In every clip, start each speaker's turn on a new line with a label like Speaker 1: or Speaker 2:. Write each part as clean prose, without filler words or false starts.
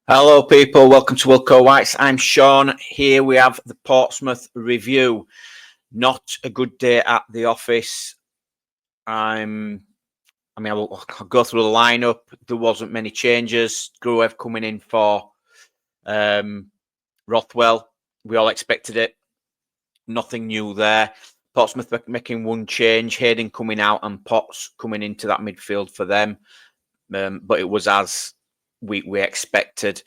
Speaker 1: Hello, people. Welcome to Wilco Whites. I'm Sean. Here we have the Portsmouth review. Not a good day at the office. I'll go through the lineup. There wasn't many changes. Gruev coming in for Rothwell. We all expected it. Nothing new there. Portsmouth making one change. Hayden coming out and Potts coming into that midfield for them. But it was as we expected.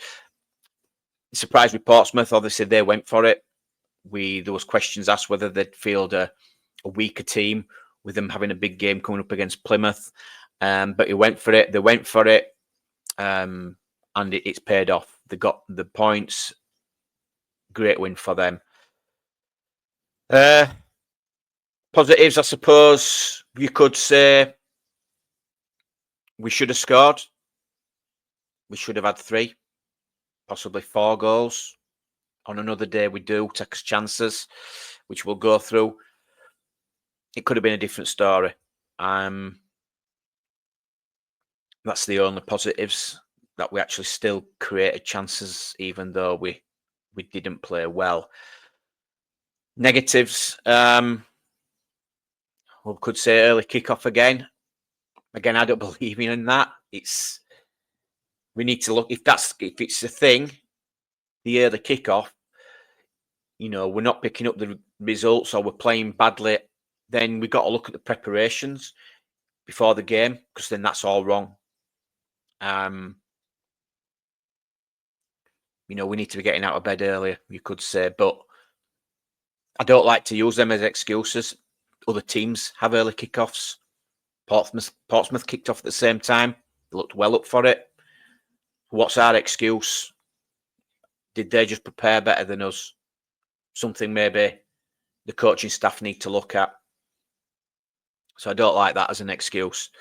Speaker 1: Surprised with Portsmouth. Obviously, they went for it. There was questions asked whether they'd field a weaker team with them having a big game coming up against Plymouth. But he went for it. They went for it. And it's paid off. They got the points. Great win for them. Positives, I suppose you could say we should have scored. We should have had 3, possibly 4 goals. On another day, we do take us chances, which we'll go through. It could have been a different story. That's the only positives, that we actually still created chances, even though we didn't play well. Negatives, we could say early kickoff again. Again, I don't believe in that. We need to look if it's a thing. The early kickoff, we're not picking up the results or we're playing badly. Then we've got to look at the preparations before the game, because then that's all wrong. We need to be getting out of bed earlier, you could say, but I don't like to use them as excuses. Other teams have early kickoffs. Portsmouth kicked off at the same time. They looked well up for it. What's our excuse? Did they just prepare better than us? Something maybe the coaching staff need to look at. So I don't like that as an excuse.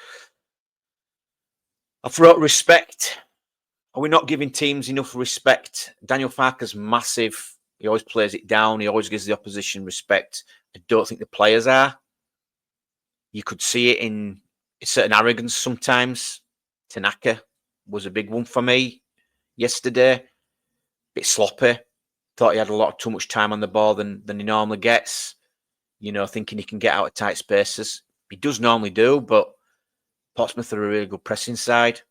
Speaker 1: I thought respect. Are we not giving teams enough respect? Daniel Farker's massive. He always plays it down. He always gives the opposition respect. I don't think the players are. You could see it in certain arrogance sometimes. Tanaka was a big one for me yesterday. Bit sloppy. Thought he had too much time on the ball than he normally gets. Thinking he can get out of tight spaces. He does normally do, but Portsmouth are a really good pressing side.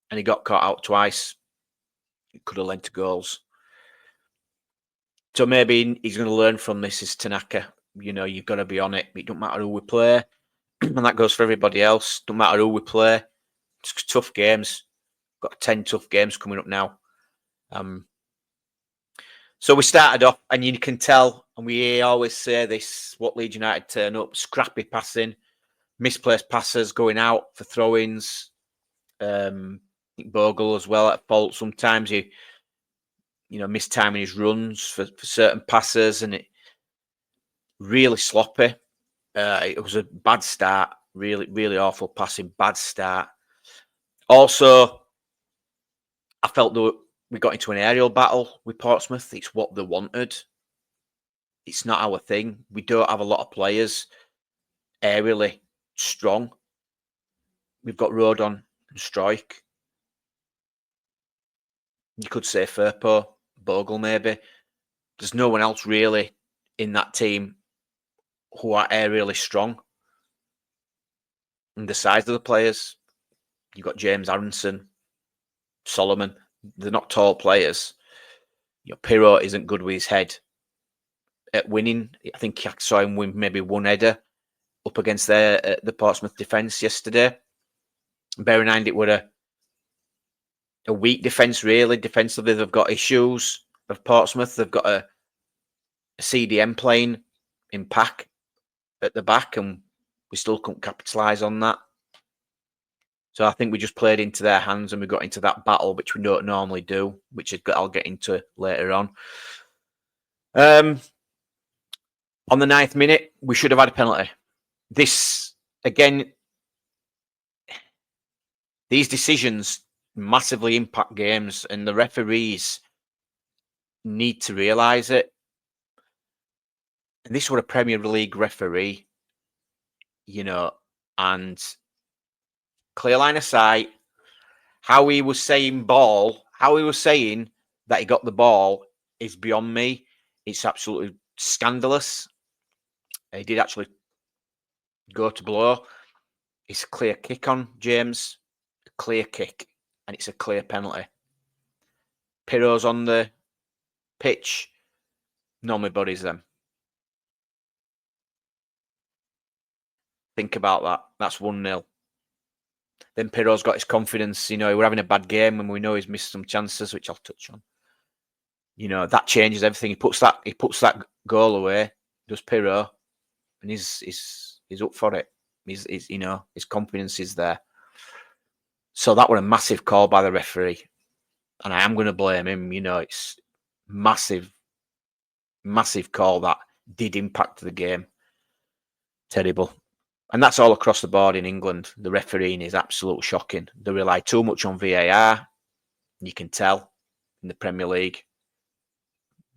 Speaker 1: And he got caught out twice. It could have led to goals. So maybe he's going to learn from this is Tanaka. You've got to be on it. It don't matter who we play. And that goes for everybody else. Don't matter who we play. It's tough games. Got 10 tough games coming up now. So we started off, and you can tell, and we always say this, what Leeds United turn up, scrappy passing, misplaced passes going out for throw-ins. Bogle as well at fault. Sometimes he, mistiming his runs for certain passes, and it really sloppy. It was a bad start, really, really awful passing, bad start. Also, I felt that we got into an aerial battle with Portsmouth. It's what they wanted. It's not our thing. We don't have a lot of players aerially strong. We've got Rodon and Strike. You could say Firpo, Bogle maybe. There's no one else really in that team who are aerially strong. And the size of the players, you've got James Aronson, Solomon. They're not tall players. Pirro isn't good with his head at winning. I think I saw him win maybe one header up against the Portsmouth defence yesterday. Bear in mind it were a weak defence, really. Defensively, they've got issues of Portsmouth. They've got a CDM playing in pack at the back, and we still couldn't capitalise on that. So I think we just played into their hands, and we got into that battle, which we don't normally do, which I'll get into later on. On the 9th minute, we should have had a penalty. This, again, these decisions massively impact games, and the referees need to realise it. And this was a Premier League referee, and clear line of sight, how he was saying ball, How he was saying that he got the ball is beyond me. It's absolutely scandalous. He did actually go to blow. It's a clear kick on James, a clear kick, and it's a clear penalty. Pirro's on the pitch. Normally buddies them. Think about that. That's 1-0. Then Pirro's got his confidence. You know, we're having a bad game and we know he's missed some chances, which I'll touch on. You know, that changes everything. He puts that goal away, does Pirro, and he's up for it. He's you know, his confidence is there. So that was a massive call by the referee. And I am going to blame him. You know, it's massive call that did impact the game. Terrible. And that's all across the board in England. The refereeing is absolutely shocking. They rely too much on VAR. You can tell in the Premier League.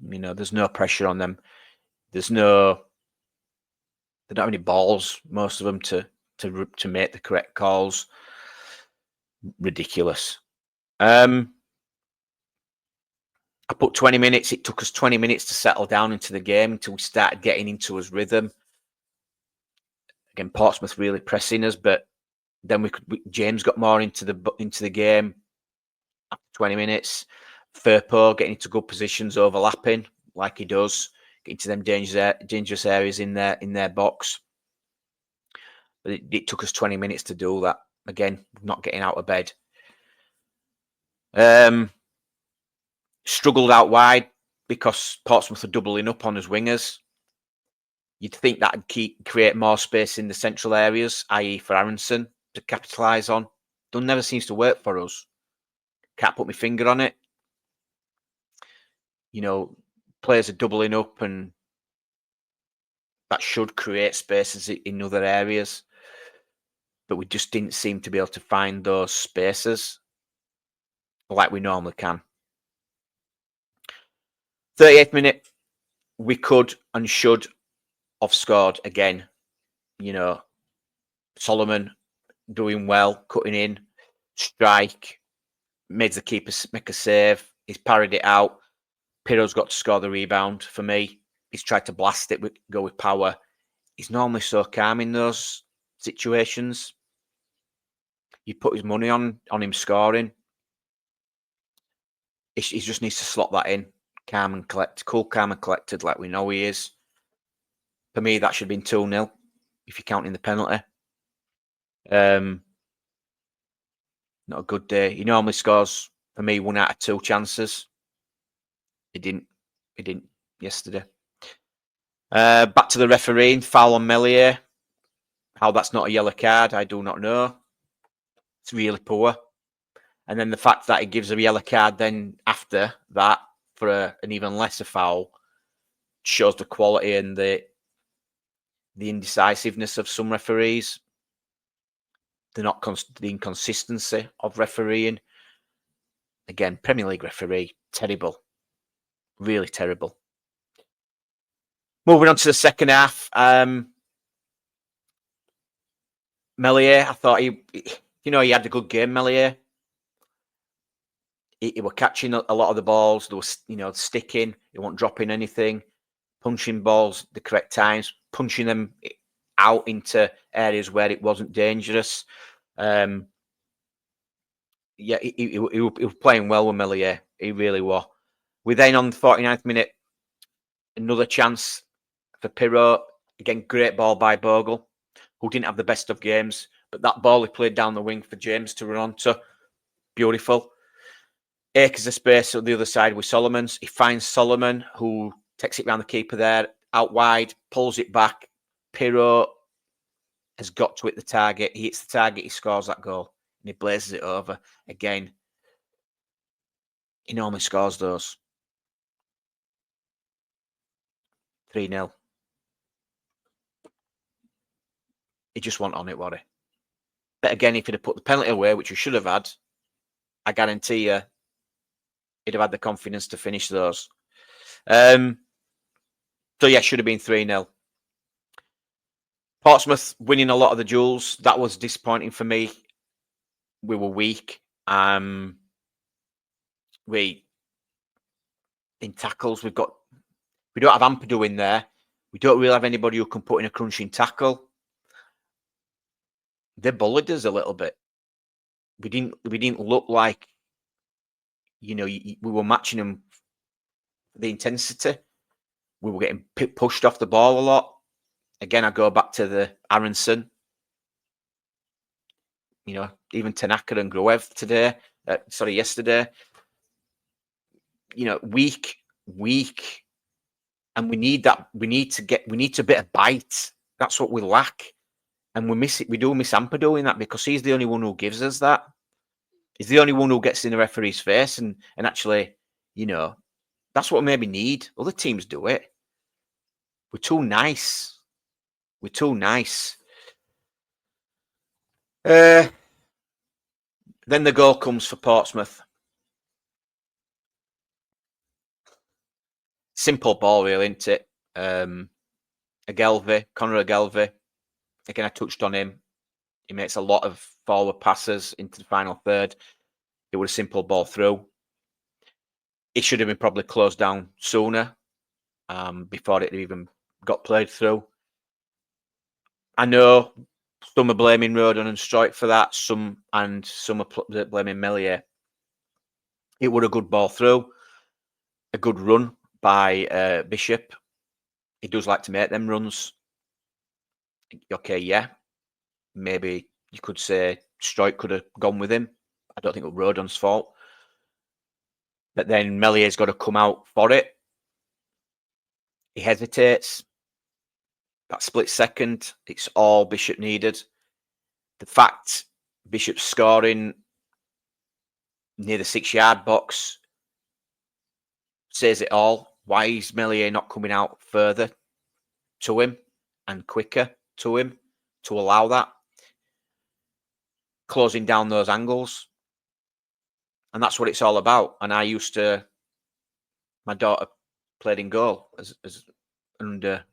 Speaker 1: You know, there's no pressure on them. They don't have any balls, most of them, to make the correct calls. Ridiculous. I put 20 minutes. It took us 20 minutes to settle down into the game until we started getting into his rhythm. Again, Portsmouth really pressing us, but then James got more into the game after 20 minutes. Firpo getting into good positions, overlapping like he does, getting to them dangerous areas in their box. But it took us 20 minutes to do that. Again, not getting out of bed. Struggled out wide because Portsmouth are doubling up on his wingers. You'd think that would create more space in the central areas, i.e. for Aronson to capitalise on. Never seems to work for us. Can't put my finger on it. You know, players are doubling up and that should create spaces in other areas. But we just didn't seem to be able to find those spaces like we normally can. 38th minute, we could and should have scored again. You know, Solomon doing well, cutting in, strike, made the keeper make a save. He's parried it out. Pirro's got to score the rebound for me. He's tried to blast it, go with power. He's normally so calm in those situations. You put his money on him scoring. He just needs to slot that in. Cool, calm and collected like we know he is. For me, that should have been 2-0 if you're counting the penalty. Not a good day. He normally scores, for me, 1 out of 2 chances. He didn't yesterday. Back to the refereeing. Foul on Meslier. How that's not a yellow card, I do not know. It's really poor. And then the fact that he gives a yellow card then after that for an even lesser foul shows the quality and the indecisiveness of some referees. The inconsistency of refereeing. Again, Premier League referee, terrible. Really terrible. Moving on to the second half. Meslier, I thought he had a good game, Meslier. He were catching a lot of the balls. There was, sticking. He wasn't dropping anything. Punching balls the correct times. Punching them out into areas where it wasn't dangerous. He was playing well with Meslier. He really was. We then on the 49th minute, another chance for Pirro. Again, great ball by Bogle, who didn't have the best of games. But that ball he played down the wing for James to run onto. Beautiful. Acres of space on the other side with Solomons. He finds Solomon, who takes it around the keeper there, out wide, pulls it back. Pirro has got to hit the target. He hits the target, he scores that goal, and he blazes it over. Again, he normally scores those. 3-0. He just wasn't on it, was he? But again, if he'd have put the penalty away, which he should have had, I guarantee you, he'd have had the confidence to finish those. So yeah, should have been 3-0. Portsmouth winning a lot of the duels. That was disappointing for me. We were weak. in tackles, we don't have Ampadu in there. We don't really have anybody who can put in a crunching tackle. They bullied us a little bit. We didn't look like, we were matching them the intensity. We were getting pushed off the ball a lot. Again, I go back to the Aronson. Even Tanaka and Gruev yesterday. Weak. And we need that. We need to bit of bite. That's what we lack. And we miss it. We do miss Ampadu in that because he's the only one who gives us that. He's the only one who gets in the referee's face and actually, that's what we maybe need. Other teams do it. We're too nice. Then the goal comes for Portsmouth. Simple ball, really, isn't it? Conor Agelvi. Again, I touched on him. He makes a lot of forward passes into the final third. It was a simple ball through. It should have been probably closed down sooner, before it even got played through. I know some are blaming Rodon and Strike for that. Some are blaming Melier. It was a good ball through, a good run by Bishop. He does like to make them runs. Okay, yeah. Maybe you could say Strike could have gone with him. I don't think it was Rodon's fault. But then Melier's got to come out for it. He hesitates. That split second, it's all Bishop needed. The fact Bishop's scoring near the 6-yard box says it all. Why is Melier not coming out further to him and quicker to him to allow that? Closing down those angles. And that's what it's all about. And my daughter played in goal as under,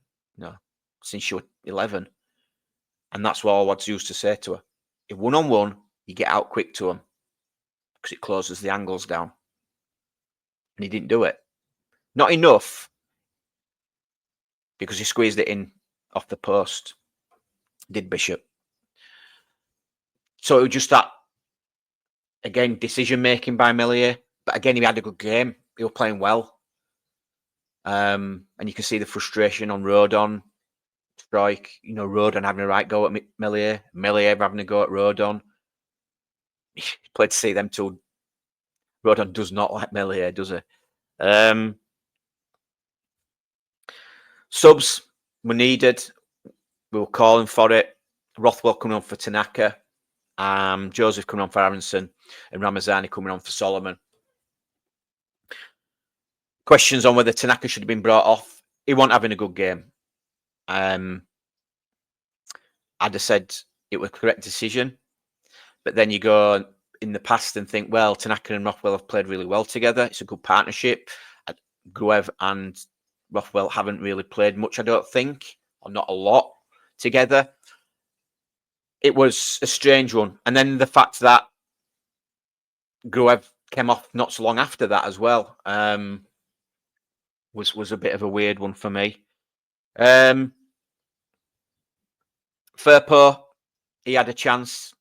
Speaker 1: since she was 11. And that's what I used to say to her. If 1-on-1, you get out quick to him because it closes the angles down. And he didn't do it. Not enough because he squeezed it in off the post, did Bishop. So it was just that, again, decision-making by Melier. But again, he had a good game. He was playing well. And you can see the frustration on Rodon. Strike, Rodon having a right go at Melier. Melier having a go at Rodon. He played to see them two. Rodon does not like Melier, does he? Subs were needed. We were calling for it. Rothwell coming on for Tanaka. Joseph coming on for Aronson. And Ramazani coming on for Solomon. Questions on whether Tanaka should have been brought off. He wasn't having a good game. I'd have said it was a correct decision. But then you go in the past and think, well, Tanaka and Rothwell have played really well together. It's a good partnership. Gruev and Rothwell haven't really played much, I don't think, or not a lot together. It was a strange one. And then the fact that Gruev came off not so long after that as well was a bit of a weird one for me. Firpo, he had a chance.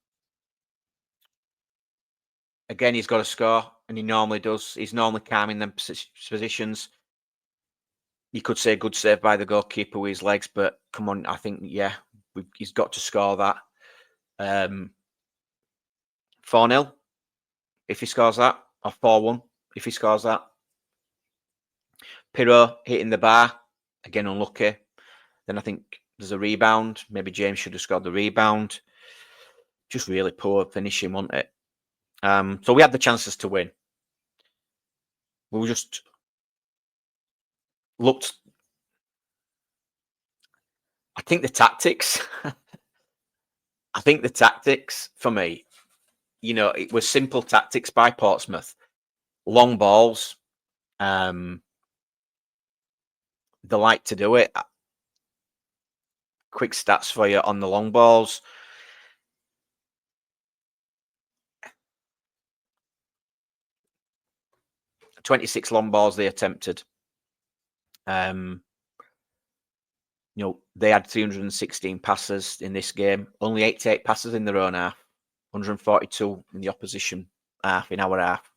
Speaker 1: Again, he's got to score, and he normally does. He's normally calm in them positions. You could say good save by the goalkeeper with his legs, but come on, I think, he's got to score that. 4-0, if he scores that, or 4-1, if he scores that. Pirro hitting the bar, again unlucky. Then I think there's a rebound. Maybe James should have scored the rebound. Just really poor finishing, wasn't it? So we had the chances to win. We just looked. I think the tactics for me, it was simple tactics by Portsmouth. Long balls. They like to do it. Quick stats for you on the long balls. 26 long balls they attempted. They had 316 passes in this game. Only 88 passes in their own half. 142 in the opposition half, in our half.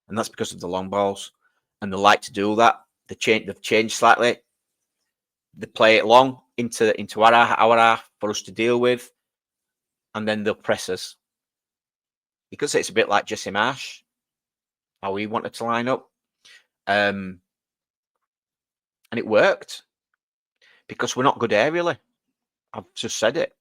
Speaker 1: And that's because of the long balls. And they like to do that. They've changed slightly. They play it long into our half for us to deal with. And then they'll press us. Because it's a bit like Jesse Marsh, how he wanted to line up. And it worked. Because we're not good aerially. I've just said it.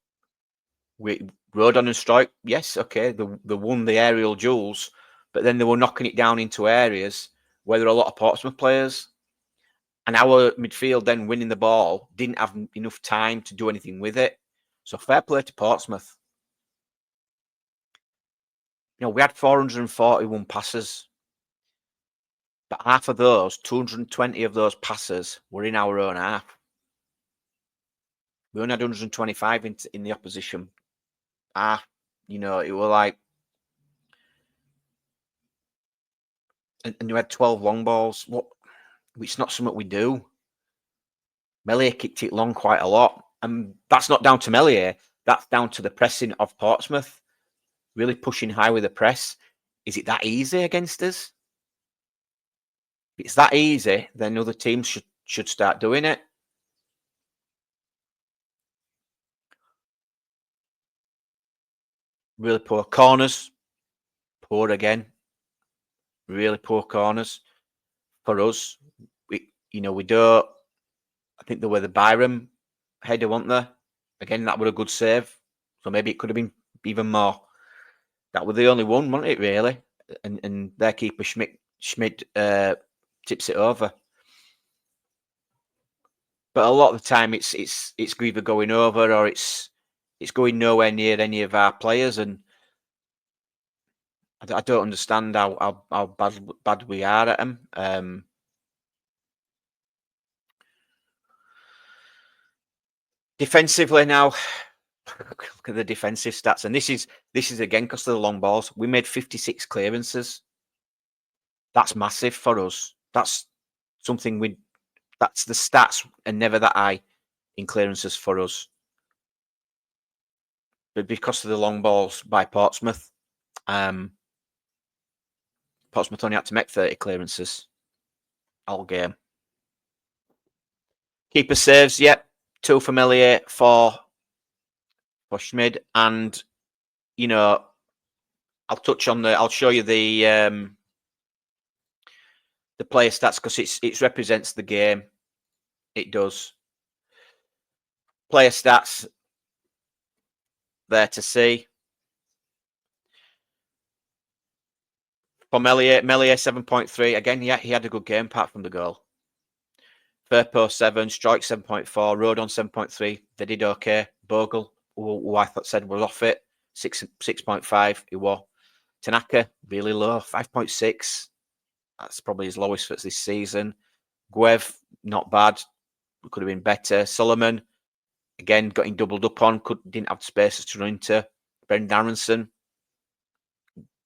Speaker 1: Rodon and Strike, yes, okay, they won the aerial duels, but then they were knocking it down into areas where there are a lot of Portsmouth players. And our midfield then winning the ball didn't have enough time to do anything with it. So fair play to Portsmouth. We had 441 passes. But half of those, 220 of those passes were in our own half. We only had 125 in the opposition half. It were like, and you had 12 long balls. It's not something we do. Meslier kicked it long quite a lot. And that's not down to Meslier. That's down to the pressing of Portsmouth. Really pushing high with the press. Is it that easy against us? If it's that easy, then other teams should start doing it. Really poor corners. Poor again. Really poor corners for us. We don't. I think there were the Byram header, weren't there? Again, that was a good save. So maybe it could have been even more. That was the only one, wasn't it? Really, and their keeper Schmidt tips it over. But a lot of the time, it's either going over or it's going nowhere near any of our players, and I don't understand how bad we are at them. Defensively now, look at the defensive stats, and this is again because of the long balls. We made 56 clearances. That's massive for us. That's something that's the stats are never that high in clearances for us. But because of the long balls by Portsmouth, Portsmouth only had to make 30 clearances all game. Keeper saves, yep. 2 for Meslier, 4 for Schmid. And, I'll show you the player stats because it represents the game. It does. Player stats there to see. For Meslier 7.3. Again, yeah, he had a good game apart from the goal. Firpo 7, Strike 7.4, Rodon 7.3. They did okay. Bogle, who I thought said was off it, 6.5. He was. Tanaka, really low, 5.6. That's probably his lowest for this season. Guev, not bad. Could have been better. Solomon, again, got him doubled up on. Didn't have spaces to run into. Brendan Aronson,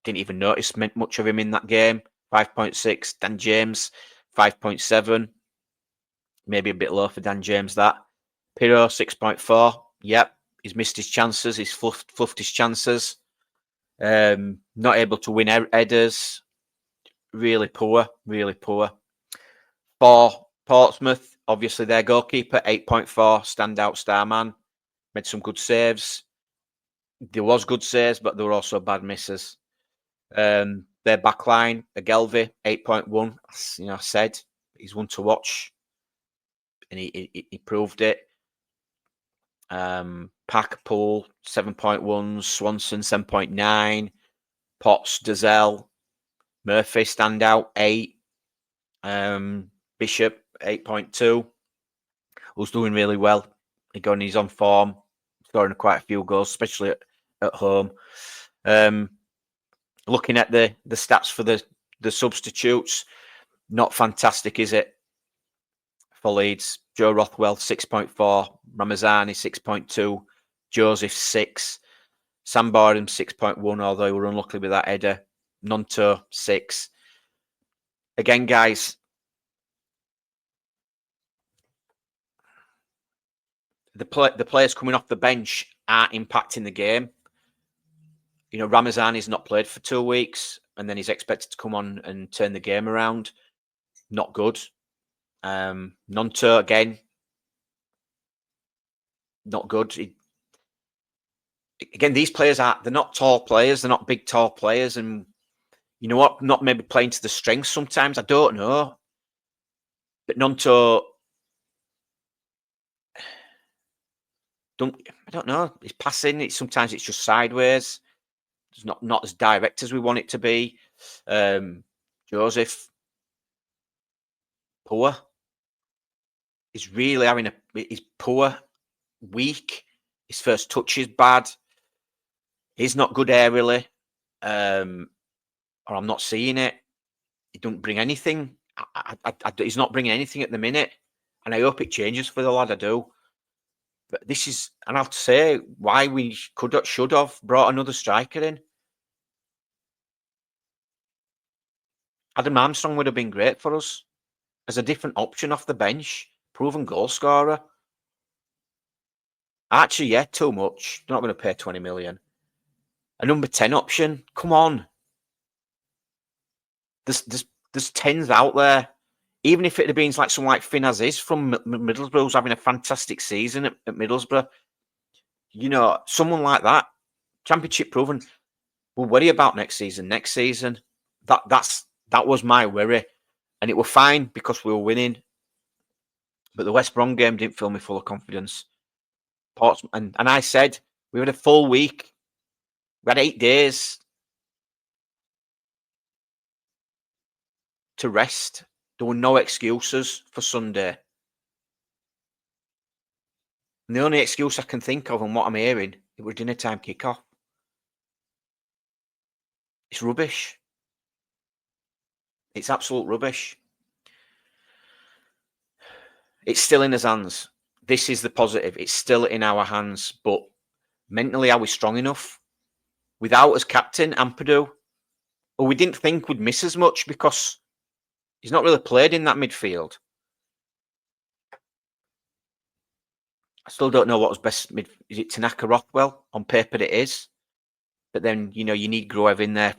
Speaker 1: didn't even notice much of him in that game. 5.6. Dan James, 5.7. Maybe a bit low for Dan James, that. Pirro, 6.4. Yep, he's missed his chances. He's fluffed his chances. Not able to win headers. Really poor, really poor. For Portsmouth, obviously their goalkeeper, 8.4, standout star man. Made some good saves. There was good saves, but there were also bad misses. Their backline, Agelvi, 8.1. I said he's one to watch, and he proved it. Packpool, 7.1. Swanson, 7.9. Potts, Dazelle, Murphy, standout, 8. Bishop, 8.2. Who's doing really well. He's on form, scoring quite a few goals, especially at home. Looking at the stats for the substitutes, not fantastic, is it? For Leeds, Joe Rothwell, 6.4. Ramazani, 6.2. Joseph, 6. Sam Borden, 6.1, although we were unlucky with that header. Nonto, 6. Again, guys, the players coming off the bench aren't impacting the game. You know, Ramazani's not played for 2 weeks, and then he's expected to come on and turn the game around. Not good. Nonto, again, not good. Again, these players they're not tall players. They're not big, tall players. And you know what? Not maybe playing to the strengths sometimes. I don't know. But Nonto, I don't know. It's passing. Sometimes it's just sideways. It's not as direct as we want it to be. Joseph, poor. He's really he's poor, weak. His first touch is bad. He's not good aerially. Or I'm not seeing it. He don't bring anything. He's not bringing anything at the minute. And I hope it changes for the lad, I do. But this is, and I'll say why we should have brought another striker in. Adam Armstrong would have been great for us as a different option off the bench, proven goal scorer. Actually, yeah, too much. They're not going to pay 20 million. A number 10 option, come on. There's 10s out there. Even if it had been like someone like Finn Aziz from Middlesbrough, who's having a fantastic season at Middlesbrough, you know, someone like that, championship proven. We'll worry about next season. That was my worry, and it were fine because we were winning. But the West Brom game didn't fill me full of confidence. Portsmouth, and I said we had a full week. We had 8 days to rest. There were no excuses for Sunday. And the only excuse I can think of and what I'm hearing, it was dinner time kickoff. It's rubbish. It's absolute rubbish. It's still in his hands. This is the positive. It's still in our hands. But mentally, are we strong enough? Without as captain, Ampadu, well, we didn't think we'd miss as much because he's not really played in that midfield. I still don't know what was best. Is it Tanaka Rothwell? On paper, it is. But then, you know, you need Gruev in there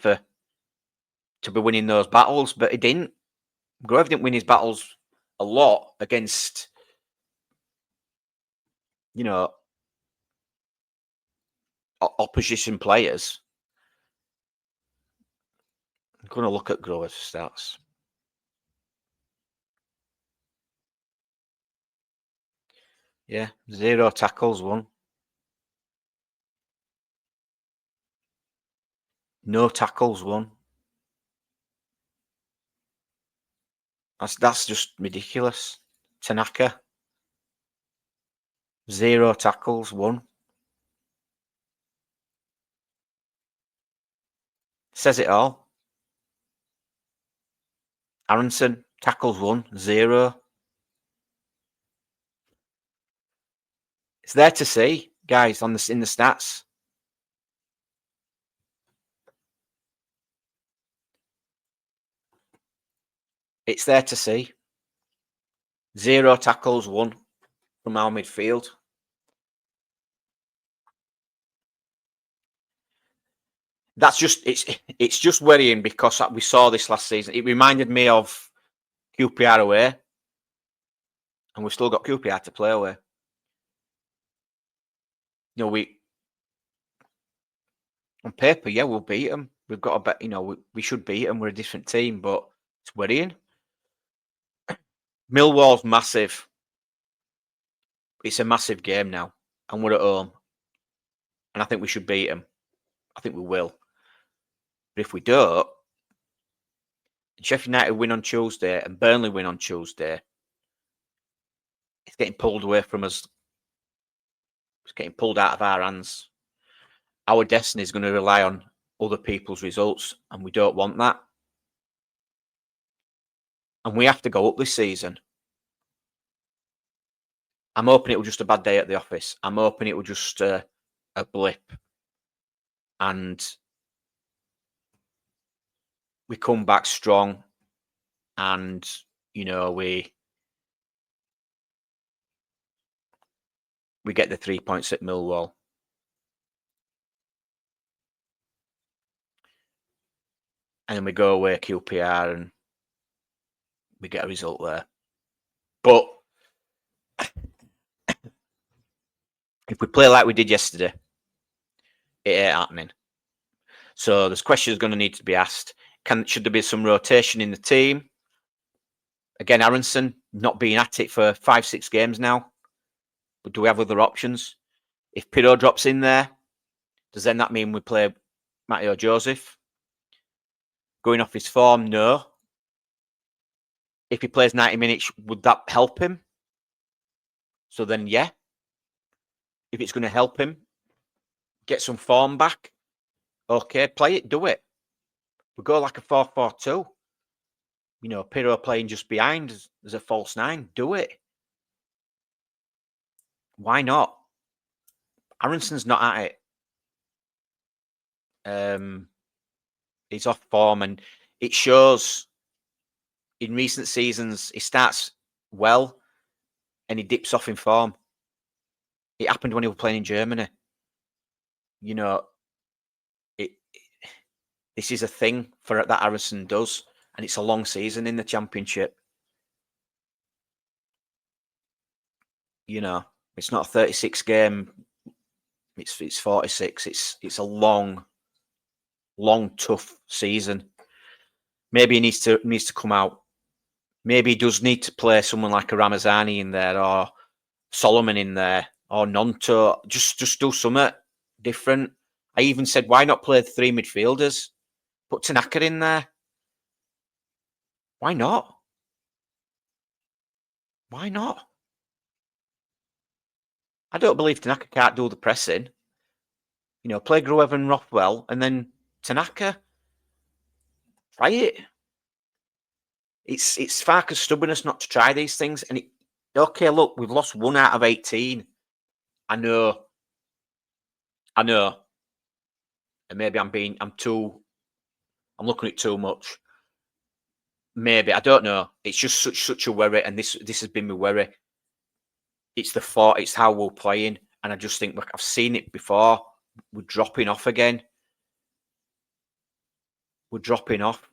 Speaker 1: to be winning those battles. But he didn't. Gruev didn't win his battles a lot against, you know, opposition players. I'm going to look at Gruev's stats. Yeah, 0 tackles, 1. No tackles, 1. That's just ridiculous. Tanaka, 0 tackles, 1. Says it all. Aronson, tackles 1, 0. It's there to see, guys, in the stats. It's there to see. 0 tackles, 1 from our midfield. That's just it's just worrying because we saw this last season. It reminded me of QPR away, and we've still got QPR to play away. You know, on paper, yeah, we'll beat them. We've got a bet. You know, we should beat them. We're a different team, but it's worrying. Millwall's massive. It's a massive game now, and we're at home, and I think we should beat them. I think we will. But if we don't, Sheffield United win on Tuesday and Burnley win on Tuesday, it's getting pulled away from us. It's getting pulled out of our hands. Our destiny is going to rely on other people's results, and we don't want that. And we have to go up this season. I'm hoping it was just a bad day at the office. I'm hoping it was just a blip. And we come back strong and you know we get the 3 points at Millwall. And then we go away QPR and we get a result there. But if we play like we did yesterday, it ain't happening. So there's questions going to need to be asked. Should there be some rotation in the team? Again, Aronson not being at it for 5-6 games now. But do we have other options? If Pirro drops in there, does then that mean we play Matteo Joseph? Going off his form, no. If he plays 90 minutes, would that help him? So then, yeah. If it's going to help him get some form back, okay, play it, do it. We go like a 4-4-2. You know, Pirro playing just behind as a false 9. Do it. Why not? Aronson's not at it. He's off form, and it shows in recent seasons. He starts well and he dips off in form. It happened when he was playing in Germany. You know, this is a thing for that Aronson does, and it's a long season in the Championship. You know, it's not a 36 game. It's 46. It's a long, tough season. Maybe he needs to come out. Maybe he does need to play someone like a Ramazani in there, or Solomon in there, or Nonto. Just do something different. I even said, why not play the 3 midfielders? Put Tanaka in there. Why not? Why not? I don't believe Tanaka can't do the pressing. You know, play Gruev and Rothwell, and then Tanaka. Try it. It's Farke's stubbornness not to try these things. And okay, look, we've lost 1 out of 18. I know. And maybe I'm looking at it too much. Maybe, I don't know. It's just such a worry, and this has been my worry. It's how we're playing, and I just think, look, I've seen it before. We're dropping off again. We're dropping off.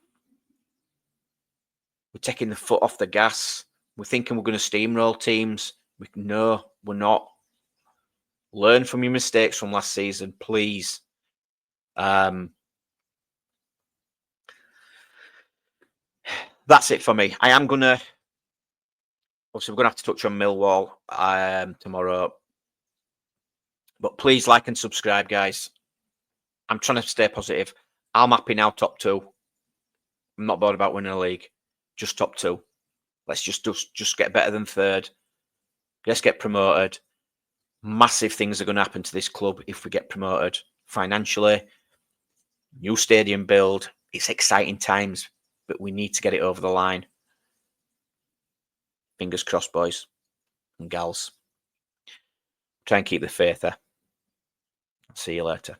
Speaker 1: We're taking the foot off the gas. We're thinking we're going to steamroll teams. No, we're not. Learn from your mistakes from last season, please. That's it for me. Obviously, we're going to have to touch on Millwall tomorrow. But please like and subscribe, guys. I'm trying to stay positive. I'm happy now, top 2. I'm not bothered about winning a league. Just top 2. Let's just get better than 3rd. Let's get promoted. Massive things are going to happen to this club if we get promoted. Financially, new stadium build. It's exciting times, but we need to get it over the line. Fingers crossed, boys and gals. Try and keep the faith there. See you later.